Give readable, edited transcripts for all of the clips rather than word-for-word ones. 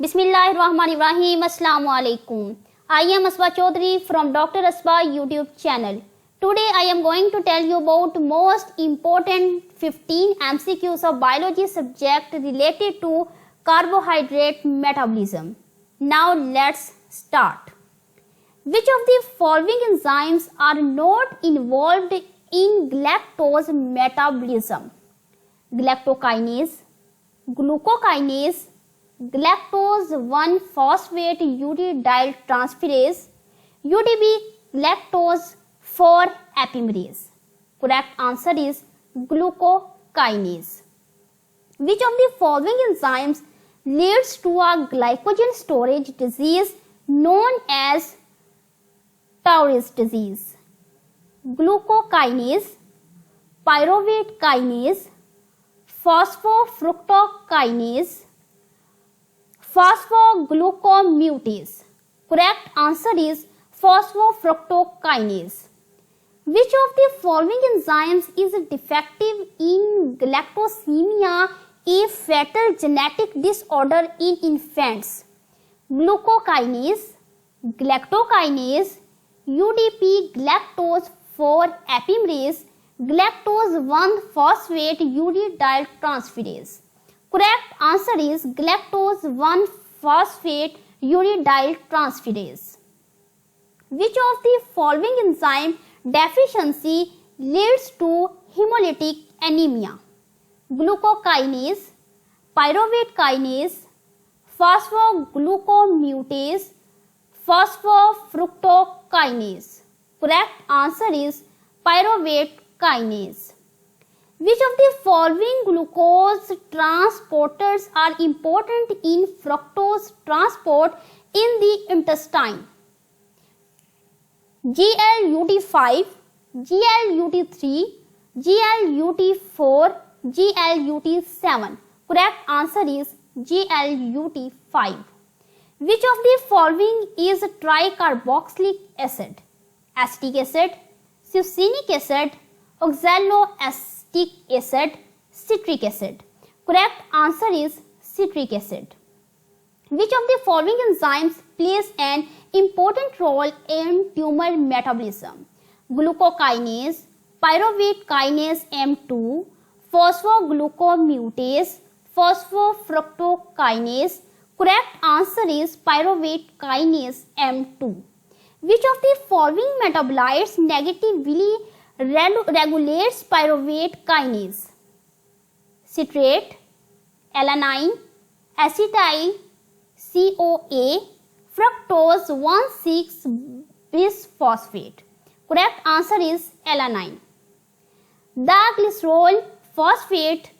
Bismillahirrahmanirrahim. Assalamu alaikum. I am Asbah CH from Doctor Asbah YouTube channel. Today I am going to tell you about most important 15 MCQs of biology subject related to carbohydrate metabolism. Now let's start. Which of the following enzymes are not involved in galactose metabolism? Galactokinase, glucokinase, galactose 1-phosphate uridyl transferase, UDP galactose 4 epimerase. Correct answer is glucokinase. Which of the following enzymes leads to a glycogen storage disease known as Tourette disease? Glucokinase, pyruvate kinase, phosphofructokinase, phosphoglucomutase. Correct answer is phosphofructokinase. Which of the following enzymes is defective in galactosemia, a fatal genetic disorder in infants? Glucokinase, galactokinase, UDP galactose 4 epimerase, galactose 1-phosphate uridyl transferase. Correct answer is galactose 1-phosphate uridyl transferase. Which of the following enzyme deficiency leads to hemolytic anemia? Glucokinase, pyruvate kinase, phosphoglucomutase, phosphofructokinase. Correct answer is pyruvate kinase. Which of the following glucose transporters are important in fructose transport in the intestine? GLUT5, GLUT3, GLUT4, GLUT7. Correct answer is GLUT5. Which of the following is tricarboxylic acid? Acetic acid, succinic acid, oxaloacetic acid, citric acid. Correct answer is citric acid. Which of the following enzymes plays an important role in tumor metabolism? Glucokinase, pyruvate kinase M2, phosphoglucomutase, phosphofructokinase. Correct answer is pyruvate kinase M2. Which of the following metabolites negatively regulates pyruvate kinase? Citrate, alanine, acetyl CoA, fructose 1,6-bisphosphate. Correct answer is alanine. The glycerol phosphate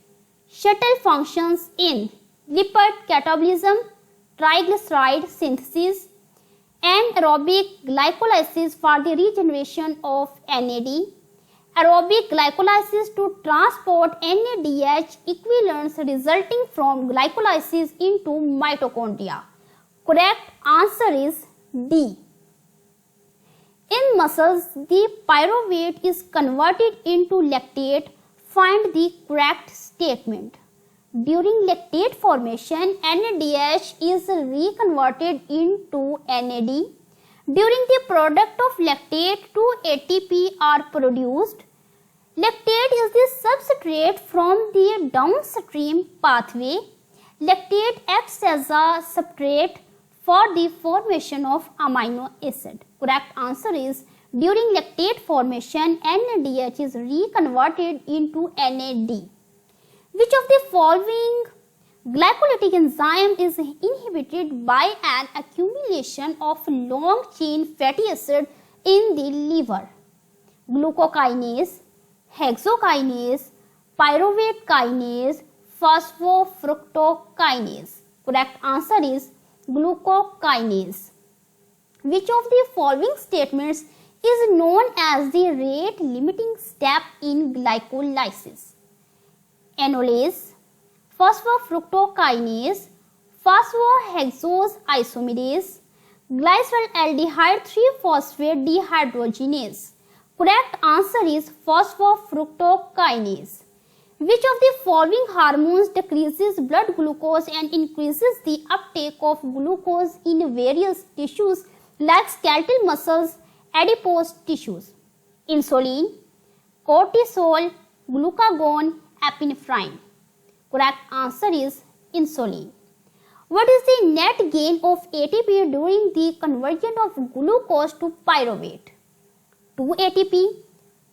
shuttle functions in lipid catabolism, triglyceride synthesis, anaerobic glycolysis for the regeneration of NAD, aerobic glycolysis to transport NADH equivalents resulting from glycolysis into mitochondria. Correct answer is D. In muscles, the pyruvate is converted into lactate. Find the correct statement. During lactate formation, NADH is reconverted into NAD. During the product of lactate, 2 ATP are produced. Lactate is the substrate from the downstream pathway. Lactate acts as a substrate for the formation of amino acid. Correct answer is during lactate formation, NADH is reconverted into NAD. Which of the following glycolytic enzyme is inhibited by an accumulation of long-chain fatty acid in the liver? Glucokinase, hexokinase, pyruvate kinase, phosphofructokinase. Correct answer is glucokinase. Which of the following statements is known as the rate limiting step in glycolysis? Enolase, phosphofructokinase, phosphohexose isomerase, glyceraldehyde 3-phosphate dehydrogenase. Correct answer is phosphofructokinase. Which of the following hormones decreases blood glucose and increases the uptake of glucose in various tissues like skeletal muscles, adipose tissues? Insulin, cortisol, glucagon, epinephrine. Correct answer is insulin. What is the net gain of ATP during the conversion of glucose to pyruvate? 2 ATP,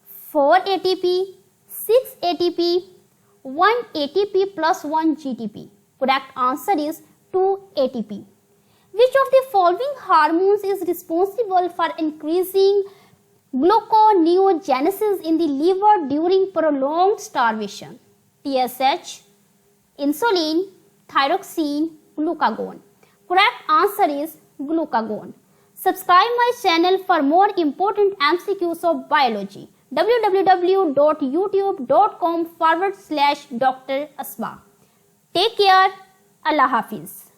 4 ATP, 6 ATP, 1 ATP plus 1 GTP. Correct answer is 2 ATP. Which of the following hormones is responsible for increasing gluconeogenesis in the liver during prolonged starvation? TSH, insulin, thyroxine, glucagon. Correct answer is glucagon. Subscribe my channel for more important MCQs of biology. www.youtube.com/Dr. Asbah. Take care. Allah Hafiz.